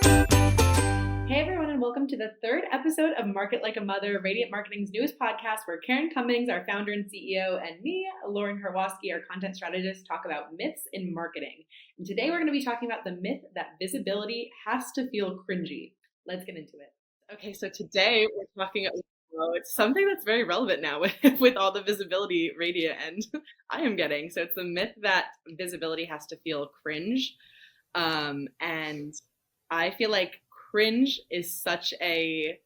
Hey everyone, and welcome to the third episode of Market Like a Mother, Radiant Marketing's newest podcast, where Karen Cummings, our founder and CEO, and me, Lauren Karwoski, our content strategist, talk about myths in marketing. And today we're going to be talking about the myth that visibility has to feel cringy. Let's get into it. Okay, so today we're talking it's something that's very relevant now with all the visibility Radiant and I am getting. So it's the myth that visibility has to feel cringe. And I feel like cringe is such a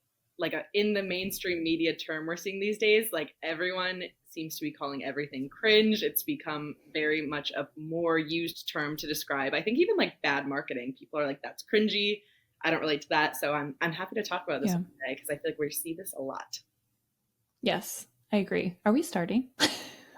in the mainstream media term we're seeing these days. Like, everyone seems to be calling everything cringe. It's become very much a more used term to describe, I think, even like bad marketing. People are like, that's cringy. I don't relate to that. So I'm happy to talk about this today because I feel like we see this a lot. Yes, I agree. Are we starting?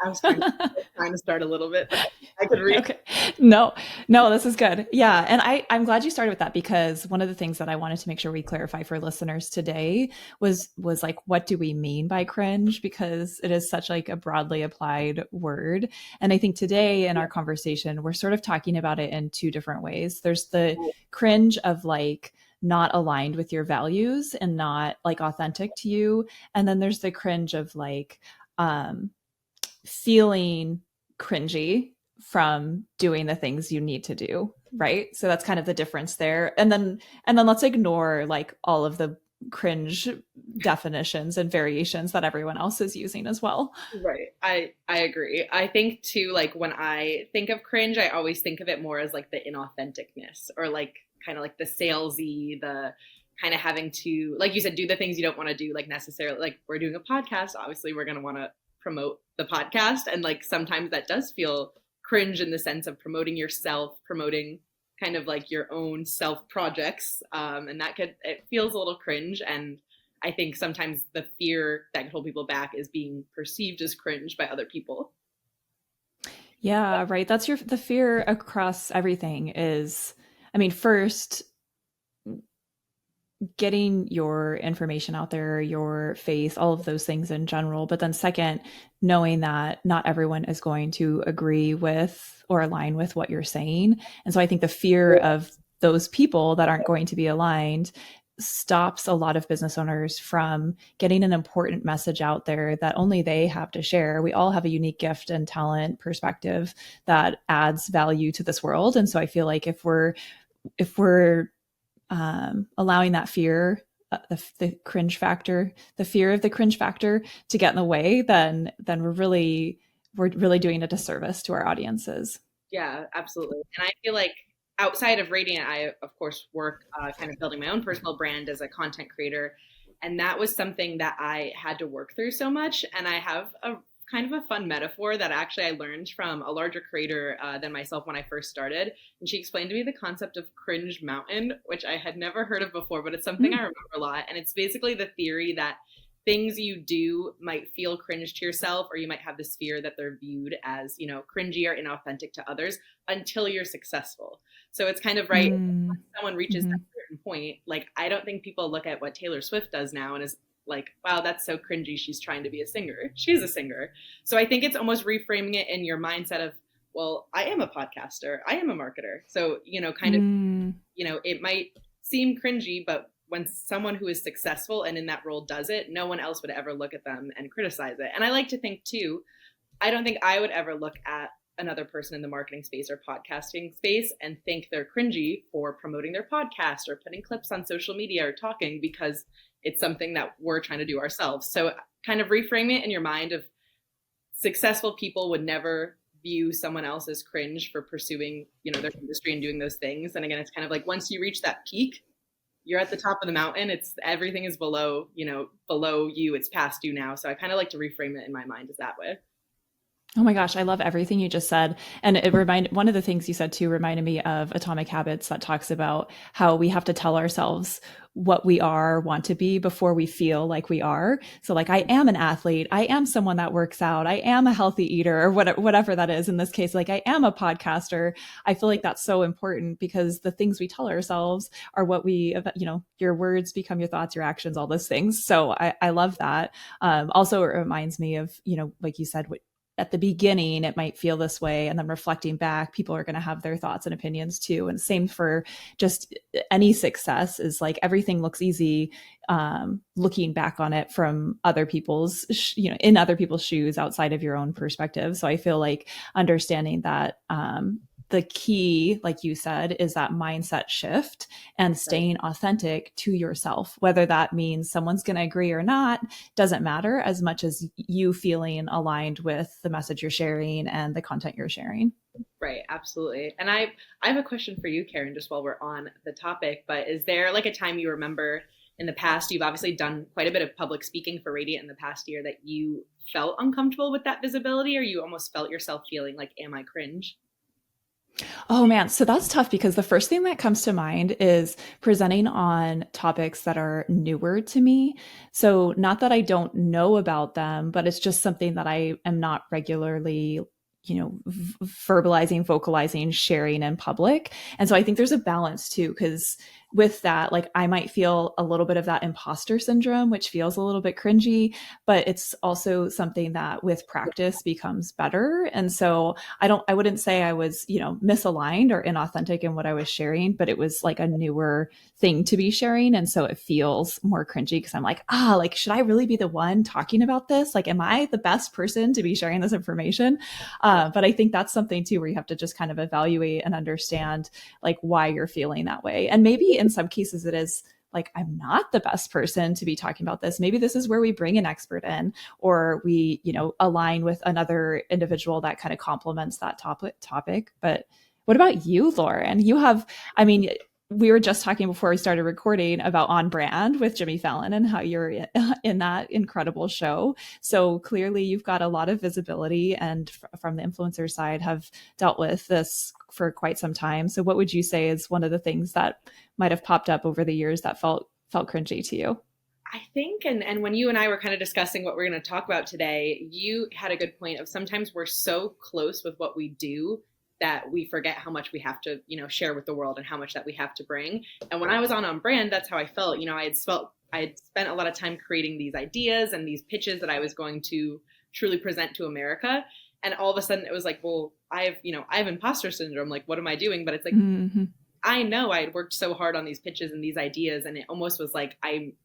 I was trying to start a little bit, but I could read. Okay. No, this is good. Yeah. And I'm glad you started with that, because one of the things that I wanted to make sure we clarify for listeners today was like, what do we mean by cringe? Because it is such like a broadly applied word. And I think today in our conversation, we're sort of talking about it in two different ways. There's the cringe of like not aligned with your values and not like authentic to you. And then there's the cringe of like, feeling cringy from doing the things you need to do, right? So that's kind of the difference there. And then let's ignore like all of the cringe definitions and variations that everyone else is using as well. Right. I agree. I think too, like when I think of cringe, I always think of it more as like the inauthenticness, or like kind of like the salesy, the kind of having to, like you said, do the things you don't want to do, like necessarily. Like, we're doing a podcast, obviously we're going to want to promote the podcast, and like sometimes that does feel cringe in the sense of promoting yourself, promoting kind of like your own self projects, and it feels a little cringe. And I think sometimes the fear that can hold people back is being perceived as cringe by other people. Yeah, right. That's the fear across everything is, I mean, first, getting your information out there, your face, all of those things in general. But then second, knowing that not everyone is going to agree with or align with what you're saying. And so I think the fear of those people that aren't going to be aligned stops a lot of business owners from getting an important message out there that only they have to share. We all have a unique gift and talent perspective that adds value to this world. And so I feel like if we're allowing that fear, the cringe factor, the fear of the cringe factor to get in the way, then we're really doing a disservice to our audiences. Yeah, absolutely. And I feel like outside of Radiant, I of course work kind of building my own personal brand as a content creator. And that was something that I had to work through so much. And I have a kind of a fun metaphor that actually I learned from a larger creator than myself when I first started. And she explained to me the concept of Cringe Mountain, which I had never heard of before, but it's something I remember a lot. And it's basically the theory that things you do might feel cringe to yourself, or you might have this fear that they're viewed as, cringy or inauthentic to others until you're successful. So it's kind of right. When someone reaches that certain point, like, I don't think people look at what Taylor Swift does now and is like, wow, that's so cringy. She's trying to be a singer. She's a singer. So I think it's almost reframing it in your mindset of, well, I am a podcaster. I am a marketer. So, it might seem cringy, but when someone who is successful and in that role does it, no one else would ever look at them and criticize it. And I like to think too, I don't think I would ever look at another person in the marketing space or podcasting space and think they're cringy for promoting their podcast or putting clips on social media or talking, because it's something that we're trying to do ourselves. So kind of reframe it in your mind of successful people would never view someone else as cringe for pursuing, their industry and doing those things. And again, it's kind of like, once you reach that peak, you're at the top of the mountain. It's everything is below you. It's past you now. So I kind of like to reframe it in my mind as that way. Oh my gosh, I love everything you just said. And one of the things you said too reminded me of Atomic Habits, that talks about how we have to tell ourselves what we want to be before we feel like we are. So like, I am an athlete. I am someone that works out. I am a healthy eater, or whatever that is in this case. Like, I am a podcaster. I feel like that's so important, because the things we tell ourselves are what your words become your thoughts, your actions, all those things. So I love that. Also, it reminds me of, like you said, at the beginning, it might feel this way. And then reflecting back, people are going to have their thoughts and opinions too. And same for just any success is like everything looks easy looking back on it from other people's, in other people's shoes outside of your own perspective. So I feel like understanding that the key, like you said, is that mindset shift and staying authentic to yourself. Whether that means someone's going to agree or not doesn't matter as much as you feeling aligned with the message you're sharing and the content you're sharing. Right, absolutely. And I have a question for you, Karen, just while we're on the topic, but is there like a time you remember in the past, you've obviously done quite a bit of public speaking for Radiant in the past year, that you felt uncomfortable with that visibility, or you almost felt yourself feeling like, am I cringe? Oh man, so that's tough because the first thing that comes to mind is presenting on topics that are newer to me. So not that I don't know about them, but it's just something that I am not regularly, verbalizing, vocalizing, sharing in public. And so I think there's a balance too, because with that, like I might feel a little bit of that imposter syndrome, which feels a little bit cringy, but it's also something that with practice becomes better. And so I wouldn't say I was, misaligned or inauthentic in what I was sharing, but it was like a newer thing to be sharing. And so it feels more cringy because I'm like, like, should I really be the one talking about this? Like, am I the best person to be sharing this information? But I think that's something too, where you have to just kind of evaluate and understand like why you're feeling that way. And maybe in some cases it is like, I'm not the best person to be talking about this. Maybe this is where we bring an expert in, or we, align with another individual that kind of complements that topic. But what about you, Lauren? We were just talking before we started recording about On Brand with Jimmy Fallon and how you're in that incredible show. So clearly you've got a lot of visibility and from the influencer side have dealt with this for quite some time. So what would you say is one of the things that might have popped up over the years that felt cringy to you? I think, and when you and I were kind of discussing what we're going to talk about today, you had a good point of sometimes we're so close with what we do that we forget how much we have to, share with the world and how much that we have to bring. And when I was on Brand, that's how I felt. I had spent a lot of time creating these ideas and these pitches that I was going to truly present to America. And all of a sudden it was like, well, I have imposter syndrome. Like, what am I doing? But it's like, I know I had worked so hard on these pitches and these ideas, and it almost was like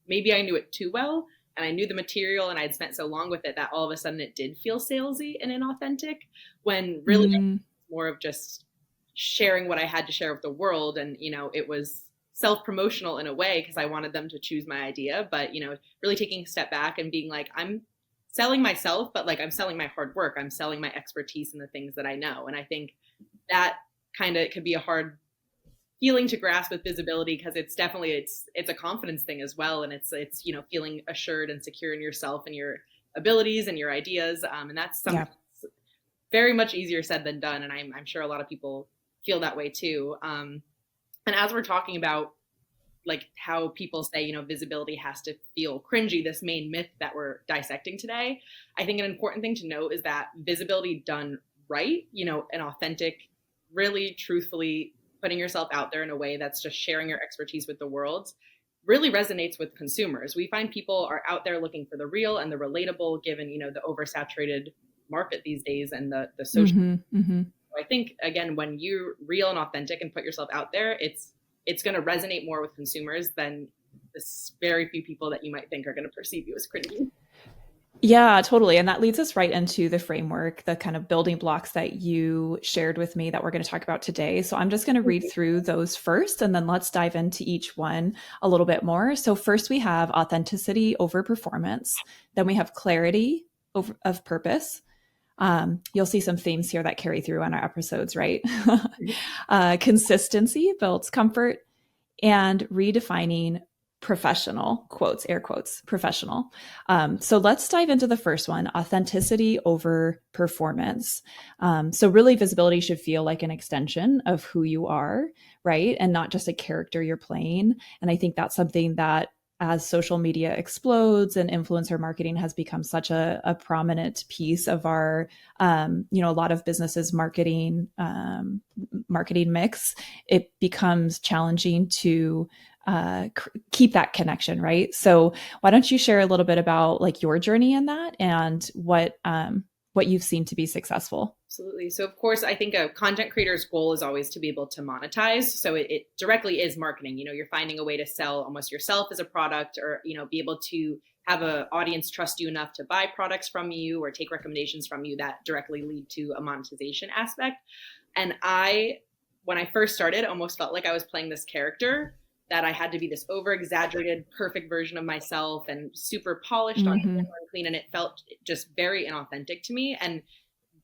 maybe I knew it too well, and I knew the material, and I'd spent so long with it that all of a sudden it did feel salesy and inauthentic, when really more of just sharing what I had to share with the world. And, it was self-promotional in a way because I wanted them to choose my idea, but, really taking a step back and being like, I'm selling myself, but like I'm selling my hard work. I'm selling my expertise and the things that I know. And I think that kind of could be a hard feeling to grasp with visibility, because it's definitely, it's a confidence thing as well. And it's, feeling assured and secure in yourself and your abilities and your ideas. And that's something very much easier said than done. And I'm sure a lot of people feel that way too. And as we're talking about like how people say, visibility has to feel cringy, this main myth that we're dissecting today, I think an important thing to note is that visibility done right, an authentic, really truthfully putting yourself out there in a way that's just sharing your expertise with the world, really resonates with consumers. We find people are out there looking for the real and the relatable, given, the oversaturated market these days and the social. I think, again, when you're real and authentic and put yourself out there, it's going to resonate more with consumers than this very few people that you might think are going to perceive you as cringy. Yeah, totally. And that leads us right into the framework, the kind of building blocks that you shared with me that we're going to talk about today. So I'm just going to read through those first, and then let's dive into each one a little bit more. So first we have authenticity over performance. Then we have clarity of purpose. You'll see some themes here that carry through on our episodes, right? Consistency builds comfort, and redefining professional, quotes, air quotes, professional. So let's dive into the first one, authenticity over performance. So really visibility should feel like an extension of who you are, right? And not just a character you're playing. And I think that's something that as social media explodes and influencer marketing has become such a prominent piece of our, a lot of businesses marketing mix, it becomes challenging to keep that connection, right? So why don't you share a little bit about like your journey in that and what what you've seen to be successful? Absolutely. So of course, I think a content creator's goal is always to be able to monetize. So it directly is marketing. You're finding a way to sell almost yourself as a product, or, be able to have an audience trust you enough to buy products from you or take recommendations from you that directly lead to a monetization aspect. And when I first started, almost felt like I was playing this character, that I had to be this over exaggerated, perfect version of myself and super polished on camera and clean. And it felt just very inauthentic to me. And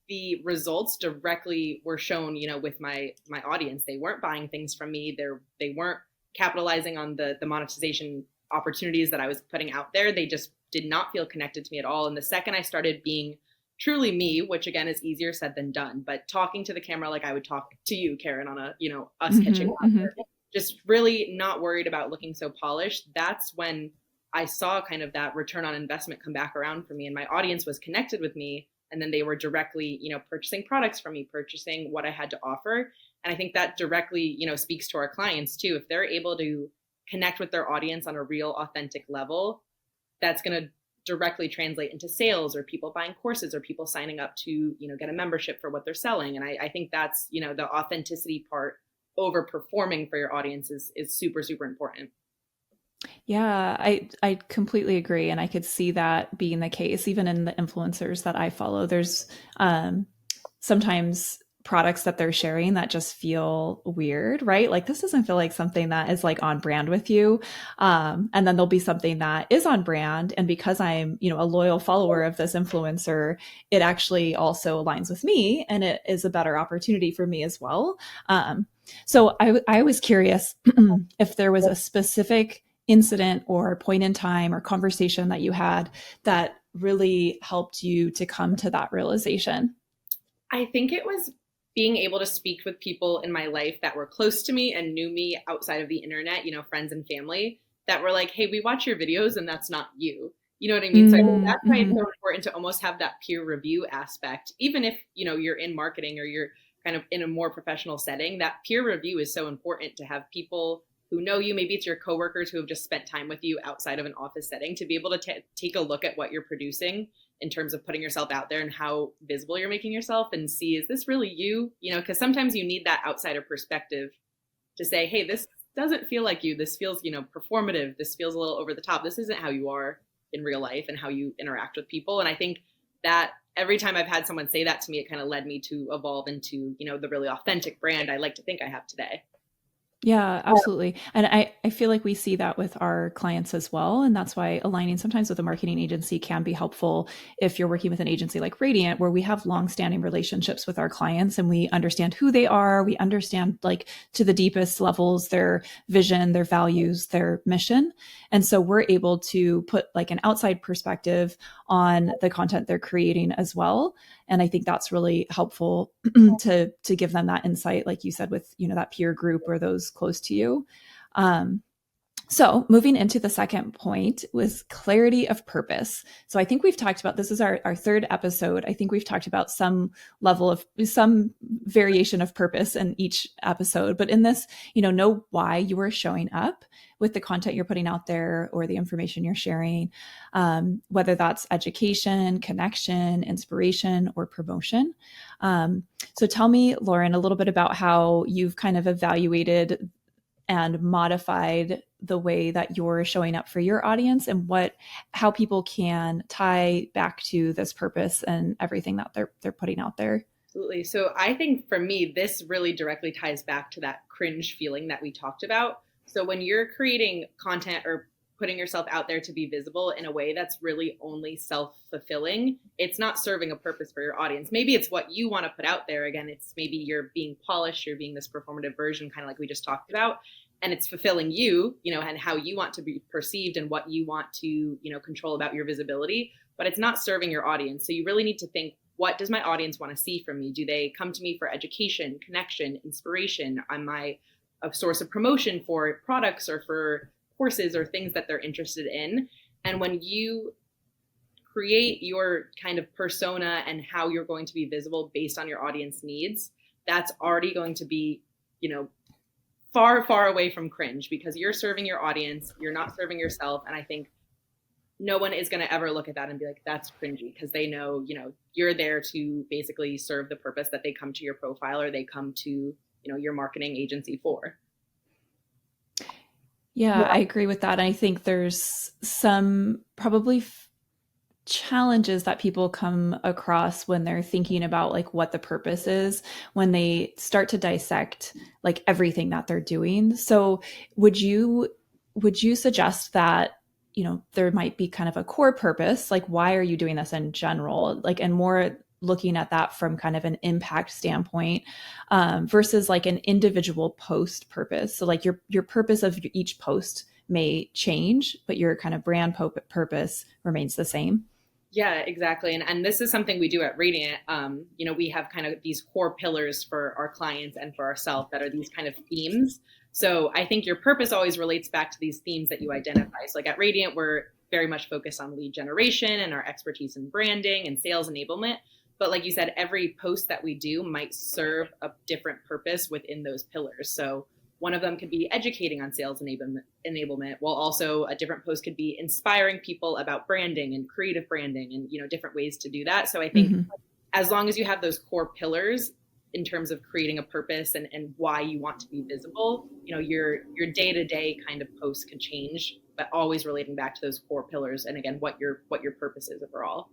the results directly were shown, with my audience. They weren't buying things from me. They weren't capitalizing on the monetization opportunities that I was putting out there. They just did not feel connected to me at all. And the second I started being truly me, which again is easier said than done, but talking to the camera like I would talk to you, Karen, on a, us catching up, just really not worried about looking so polished. That's when I saw kind of that return on investment come back around for me, and my audience was connected with me. And then they were directly, purchasing products from me, purchasing what I had to offer. And I think that directly, speaks to our clients too. If they're able to connect with their audience on a real authentic level, that's going to directly translate into sales, or people buying courses, or people signing up to, get a membership for what they're selling. And I think that's, the authenticity part over performing for your audience is super, super important. Yeah, I completely agree. And I could see that being the case, even in the influencers that I follow. There's sometimes products that they're sharing that just feel weird, right? Like this doesn't feel like something that is like on brand with you. And then there'll be something that is on brand. And because I'm, a loyal follower of this influencer, it actually also aligns with me, and it is a better opportunity for me as well. So I was curious if there was a specific incident or point in time or conversation that you had that really helped you to come to that realization. I think it was being able to speak with people in my life that were close to me and knew me outside of the internet, friends and family that were like, hey, we watch your videos and that's not you. You know what I mean? So I think that's why it's so important to almost have that peer review aspect, even if, you're in marketing or you're kind of in a more professional setting. That peer review is so important, to have people who know you. Maybe it's your coworkers who have just spent time with you outside of an office setting, to be able to take a look at what you're producing in terms of putting yourself out there and how visible you're making yourself, and see, is this really you? Because sometimes you need that outsider perspective to say, hey, this doesn't feel like you. This feels, performative. This feels a little over the top. This isn't how you are in real life and how you interact with people. And I think that every time I've had someone say that to me, it kind of led me to evolve into, the really authentic brand I like to think I have today. Yeah, absolutely. And I feel like we see that with our clients as well. And that's why aligning sometimes with a marketing agency can be helpful if you're working with an agency like Radiant, where we have longstanding relationships with our clients and we understand who they are. We understand, like, to the deepest levels, their vision, their values, their mission. And so we're able to put like an outside perspective on the content they're creating as well. And I think that's really helpful to give them that insight, like you said, with, that peer group or those close to you. So moving into the second point was clarity of purpose. So I think we've talked about, this is our third episode. I think we've talked about some level of some variation of purpose in each episode, but in this, know why you are showing up with the content you're putting out there or the information you're sharing, whether that's education, connection, inspiration, or promotion. So tell me, Lauren, a little bit about how you've kind of evaluated and modified the way that you're showing up for your audience, and how people can tie back to this purpose and everything that they're putting out there. Absolutely. So I think for me, this really directly ties back to that cringe feeling that we talked about. So when you're creating content or putting yourself out there to be visible in a way that's really only self-fulfilling, it's not serving a purpose for your audience. Maybe it's what you want to put out there. Again, it's maybe you're being polished, you're being this performative version, kind of like we just talked about, and it's fulfilling you, and how you want to be perceived and what you want to, control about your visibility, but it's not serving your audience. So you really need to think, what does my audience want to see from me? Do they come to me for education, connection, inspiration? Am I a source of promotion for products or for courses or things that they're interested in? And when you create your kind of persona and how you're going to be visible based on your audience needs, that's already going to be, far, far away from cringe, because you're serving your audience, you're not serving yourself. And I think no one is going to ever look at that and be like, that's cringy, because they know, you're there to basically serve the purpose that they come to your profile or they come to, your marketing agency for. Yeah, I agree with that. I think there's some probably challenges that people come across when they're thinking about like what the purpose is when they start to dissect like everything that they're doing. So would you suggest that there might be kind of a core purpose, like why are you doing this in general, like, and more looking at that from kind of an impact standpoint, versus like an individual post purpose? So like your purpose of each post may change, but your kind of brand purpose remains the same. Yeah, exactly. And this is something we do at Radiant. We have kind of these core pillars for our clients and for ourselves that are these kind of themes. So I think your purpose always relates back to these themes that you identify. So like at Radiant, we're very much focused on lead generation and our expertise in branding and sales enablement. But like you said, every post that we do might serve a different purpose within those pillars. So one of them could be educating on sales enablement, while also a different post could be inspiring people about branding and creative branding and, different ways to do that. So I think as long as you have those core pillars in terms of creating a purpose and why you want to be visible, your day-to-day kind of posts can change, but always relating back to those core pillars. And again, what your purpose is overall.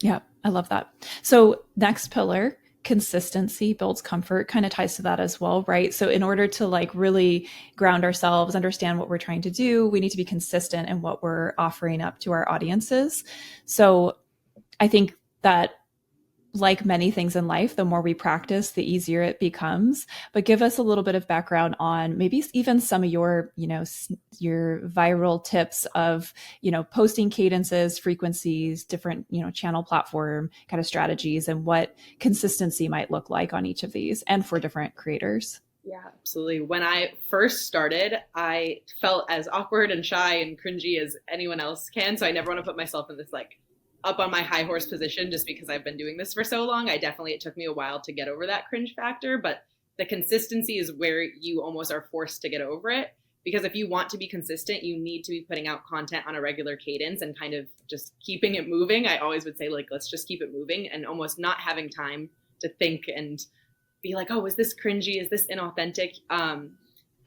Yeah, I love that. So next pillar, consistency builds comfort, kind of ties to that as well, right? So in order to like really ground ourselves, understand what we're trying to do, we need to be consistent in what we're offering up to our audiences. So I think that, like many things in life, the more we practice, the easier it becomes. But give us a little bit of background on maybe even some of your, your viral tips of, posting cadences, frequencies, different, channel platform kind of strategies, and what consistency might look like on each of these and for different creators. Yeah, absolutely. When I first started, I felt as awkward and shy and cringy as anyone else can. So I never want to put myself in this like up on my high horse position just because I've been doing this for so long. It took me a while to get over that cringe factor, but the consistency is where you almost are forced to get over it. Because if you want to be consistent, you need to be putting out content on a regular cadence and kind of just keeping it moving. I always would say, like, let's just keep it moving and almost not having time to think and be like, oh, is this cringy? Is this inauthentic?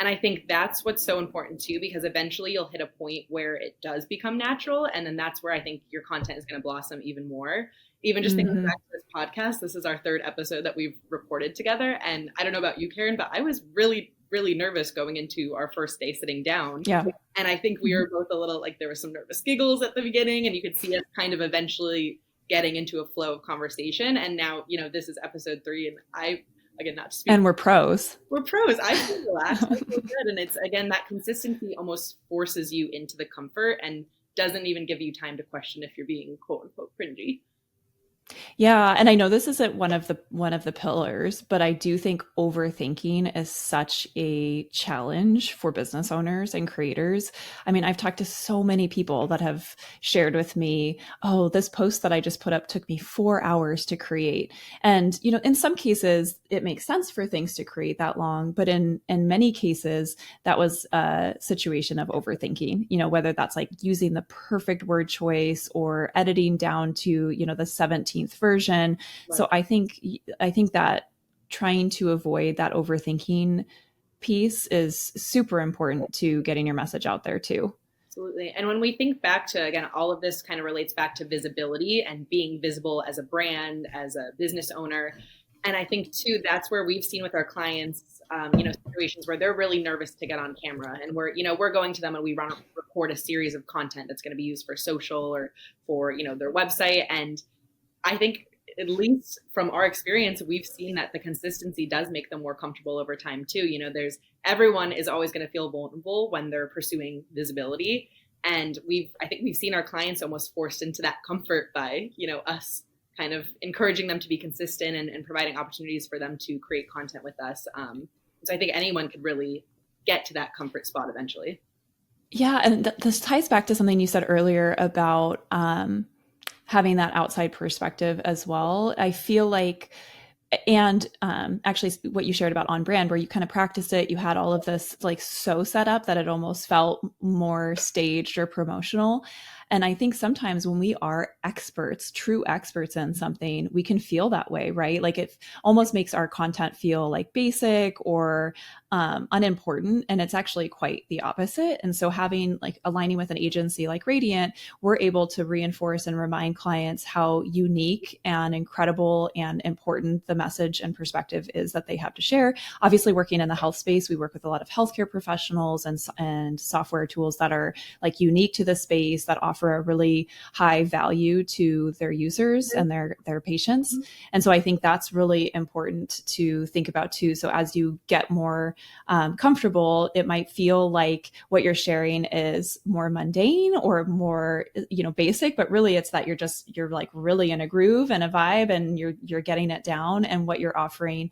And I think that's what's so important too, because eventually you'll hit a point where it does become natural. And then that's where I think your content is going to blossom even more. Even just thinking back to this podcast, this is our third episode that we've recorded together. And I don't know about you, Karen, but I was really, really nervous going into our first day sitting down. Yeah. And I think we were both a little like there were some nervous giggles at the beginning, and you could see us kind of eventually getting into a flow of conversation. And now, this is episode 3, and again, not to speak. And we're pros. We're pros. I feel relaxed. I feel good. And it's, again, that consistency almost forces you into the comfort and doesn't even give you time to question if you're being quote unquote cringy. Yeah, and I know this isn't one of the pillars, but I do think overthinking is such a challenge for business owners and creators. I mean, I've talked to so many people that have shared with me, oh, this post that I just put up took me 4 hours to create. And, in some cases it makes sense for things to create that long, but in many cases that was a situation of overthinking, whether that's like using the perfect word choice or editing down to, the 17th version. Right. So I think that trying to avoid that overthinking piece is super important to getting your message out there too. Absolutely. And when we think back to, again, all of this kind of relates back to visibility and being visible as a brand, as a business owner. And I think too, that's where we've seen with our clients, situations where they're really nervous to get on camera, and we're going to them and we record a series of content that's going to be used for social or for, their website. And I think, at least from our experience, we've seen that the consistency does make them more comfortable over time too. Everyone is always going to feel vulnerable when they're pursuing visibility. And I think we've seen our clients almost forced into that comfort by, us kind of encouraging them to be consistent and providing opportunities for them to create content with us. So I think anyone could really get to that comfort spot eventually. Yeah. And this ties back to something you said earlier about, having that outside perspective as well. I feel like And actually what you shared about on brand, where you kind of practiced it, you had all of this like so set up that it almost felt more staged or promotional. And I think sometimes when we are experts, true experts in something, we can feel that way, right? Like it almost makes our content feel like basic or unimportant. And it's actually quite the opposite. And so having like aligning with an agency like Radiant, we're able to reinforce and remind clients how unique and incredible and important the message and perspective is that they have to share. Obviously, working in the health space, we work with a lot of healthcare professionals and software tools that are like unique to the space, that offer a really high value to their users and their patients. And so I think that's really important to think about too. So as you get more comfortable, it might feel like what you're sharing is more mundane or more, basic, but really it's that you're like really in a groove and a vibe, and you're getting it down, and what you're offering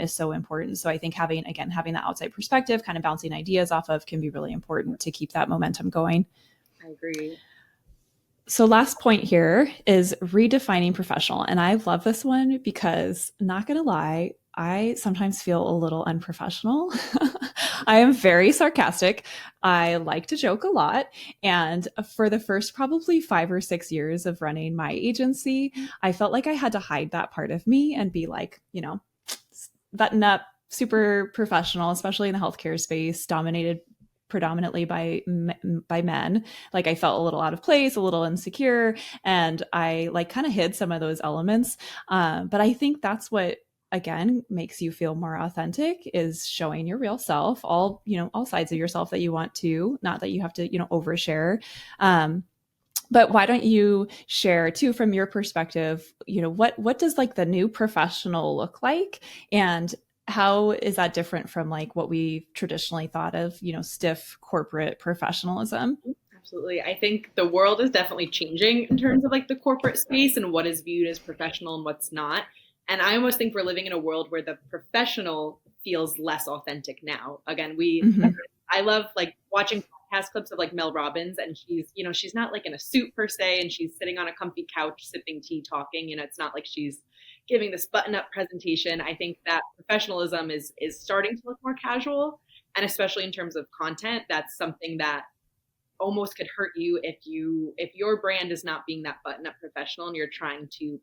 is so important. So I think having that outside perspective, kind of bouncing ideas off of, can be really important to keep that momentum going. I agree. So last point here is redefining professional. And I love this one because, not going to lie, I sometimes feel a little unprofessional. I am very sarcastic. I like to joke a lot. And for the first probably 5 or 6 years of running my agency, I felt like I had to hide that part of me and be like, button up, super professional, especially in the healthcare space, dominated predominantly by men. Like I felt a little out of place, a little insecure, and I like kind of hid some of those elements. But I think that's what, again, makes you feel more authentic, is showing your real self, all sides of yourself that you want to, not that you have to overshare. But why don't you share too, from your perspective, what does like the new professional look like, and how is that different from like what we traditionally thought of, stiff corporate professionalism? Absolutely. I think the world is definitely changing in terms of like the corporate space and what is viewed as professional and what's not. And I almost think we're living in a world where the professional feels less authentic now. Again, I love like watching podcast clips of like Mel Robbins, and she's not like in a suit per se, and she's sitting on a comfy couch sipping tea talking. It's not like she's giving this button up presentation. I think that professionalism is starting to look more casual, and especially in terms of content, that's something that almost could hurt you if your brand is not being that button up professional and you're trying to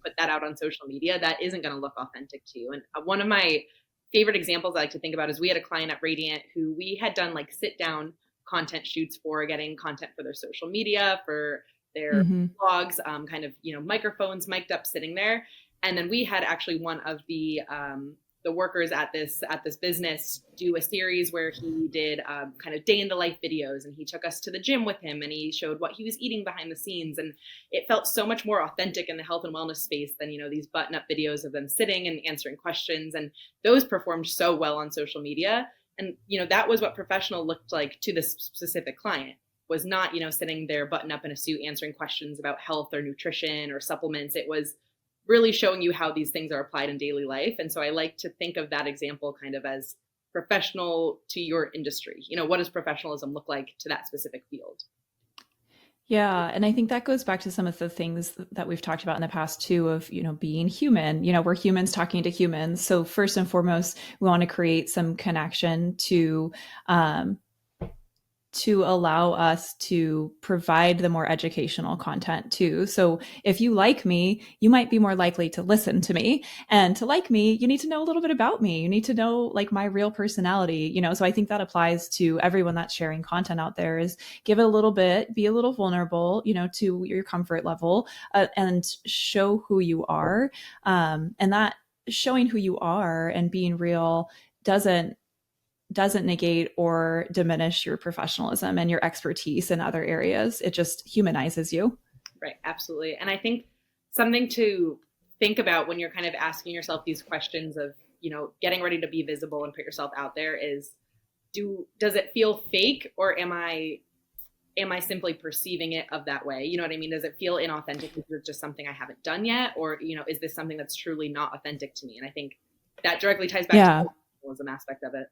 put that out on social media. That isn't going to look authentic to you. And one of my favorite examples I like to think about is we had a client at Radiant who we had done like sit down content shoots for, getting content for their social media, for their blogs, kind of, microphones mic'd up sitting there. And then we had actually one of the workers at this business do a series where he did kind of day in the life videos, and he took us to the gym with him and he showed what he was eating behind the scenes. And it felt so much more authentic in the health and wellness space than, these button up videos of them sitting and answering questions. And those performed so well on social media. And, that was what professional looked like to this specific client, was not, sitting there button up in a suit answering questions about health or nutrition or supplements. It was really showing you how these things are applied in daily life. And so I like to think of that example kind of as professional to your industry. What does professionalism look like to that specific field? Yeah. And I think that goes back to some of the things that we've talked about in the past too, of, being human. We're humans talking to humans. So first and foremost, we want to create some connection to allow us to provide the more educational content too. So if you like me, you might be more likely to listen to me. And to like me, you need to know a little bit about me. You need to know like my real personality, so I think that applies to everyone that's sharing content out there, is give it a little bit, be a little vulnerable, to your comfort level, and show who you are. And that showing who you are and being real doesn't negate or diminish your professionalism and your expertise in other areas. It just humanizes you. Right. Absolutely. And I think something to think about when you're kind of asking yourself these questions of, getting ready to be visible and put yourself out there is, does it feel fake, or am I simply perceiving it of that way? You know what I mean? Does it feel inauthentic because it's just something I haven't done yet? Or, is this something that's truly not authentic to me? And I think that directly ties back to the professionalism aspect of it.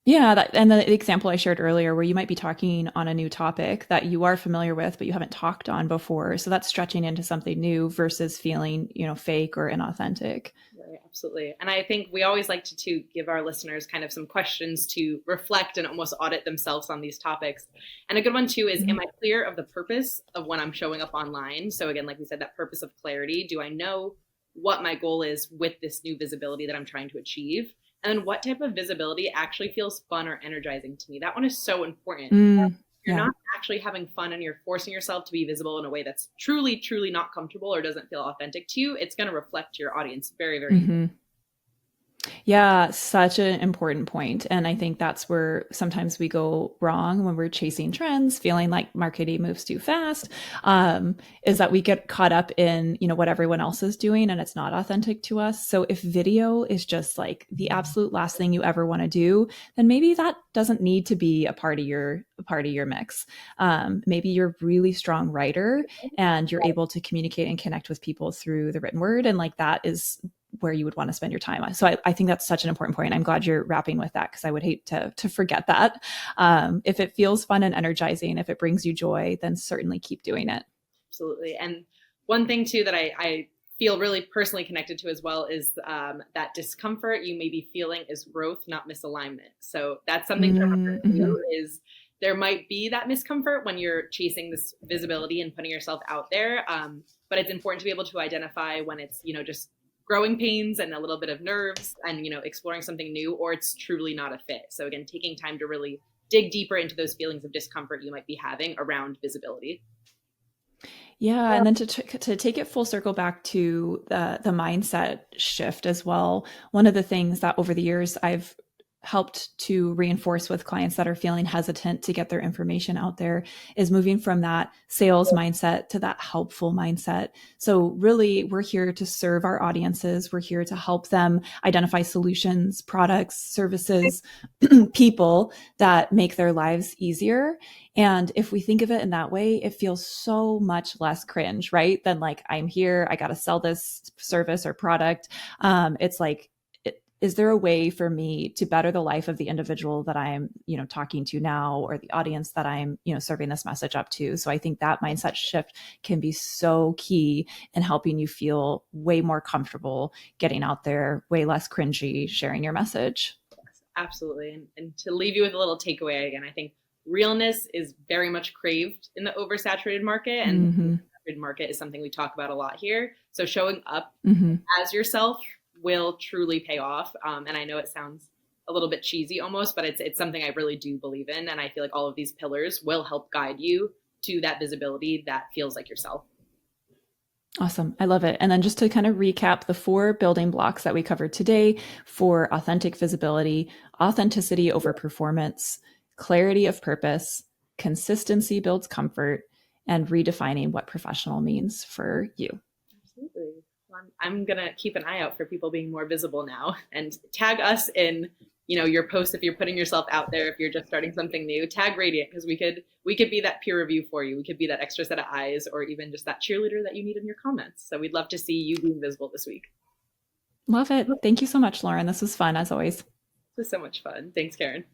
Yeah, and the example I shared earlier, where you might be talking on a new topic that you are familiar with, but you haven't talked on before. So that's stretching into something new versus feeling, fake or inauthentic. Right, absolutely. And I think we always like to give our listeners kind of some questions to reflect and almost audit themselves on these topics. And a good one too is, am I clear of the purpose of when I'm showing up online? So again, like we said, that purpose of clarity. Do I know what my goal is with this new visibility that I'm trying to achieve? And then what type of visibility actually feels fun or energizing to me? That one is so important. You're not actually having fun and you're forcing yourself to be visible in a way that's truly, truly not comfortable or doesn't feel authentic to you, it's going to reflect your audience very, very Yeah, such an important point. And I think that's where sometimes we go wrong when we're chasing trends, feeling like marketing moves too fast, is that we get caught up in, what everyone else is doing and it's not authentic to us. So if video is just like the absolute last thing you ever want to do, then maybe that doesn't need to be a part of your mix. Maybe you're a really strong writer and you're able to communicate and connect with people through the written word. And like that is where you would want to spend your time on. So I think that's such an important point. I'm glad you're wrapping with that because I would hate to forget that. If it feels fun and energizing, if it brings you joy, then certainly keep doing it. Absolutely. And one thing too that I feel really personally connected to as well is that discomfort you may be feeling is growth, not misalignment. So that's something to remember too, is there might be that discomfort when you're chasing this visibility and putting yourself out there. But it's important to be able to identify when it's, just growing pains and a little bit of nerves and, exploring something new, or it's truly not a fit. So again, taking time to really dig deeper into those feelings of discomfort you might be having around visibility. Yeah, and then to take it full circle back to the mindset shift as well. One of the things that over the years I've helped to reinforce with clients that are feeling hesitant to get their information out there is moving from that sales mindset to that helpful mindset. So really, we're here to serve our audiences. We're here to help them identify solutions, products, services, people that make their lives easier. And if we think of it in that way, it feels so much less cringe, right? Than like, I'm here, I got to sell this service or product. It's like, is there a way for me to better the life of the individual that I'm, talking to now, or the audience that I'm, serving this message up to? So I think that mindset shift can be so key in helping you feel way more comfortable getting out there, way less cringy, sharing your message. Yes, absolutely. And to leave you with a little takeaway again, I think realness is very much craved in the oversaturated market, and the saturated market is something we talk about a lot here. So showing up as yourself will truly pay off. And I know it sounds a little bit cheesy almost, but it's something I really do believe in. And I feel like all of these pillars will help guide you to that visibility that feels like yourself. Awesome. I love it. And then just to kind of recap the 4 building blocks that we covered today for authentic visibility: authenticity over performance, clarity of purpose, consistency builds comfort, and redefining what professional means for you. Absolutely. I'm going to keep an eye out for people being more visible now, and tag us in, your posts. If you're putting yourself out there, if you're just starting something new, tag Radiant, because we could be that peer review for you. We could be that extra set of eyes, or even just that cheerleader that you need in your comments. So we'd love to see you being visible this week. Love it. Thank you so much, Lauren. This was fun as always. This was so much fun. Thanks, Karen.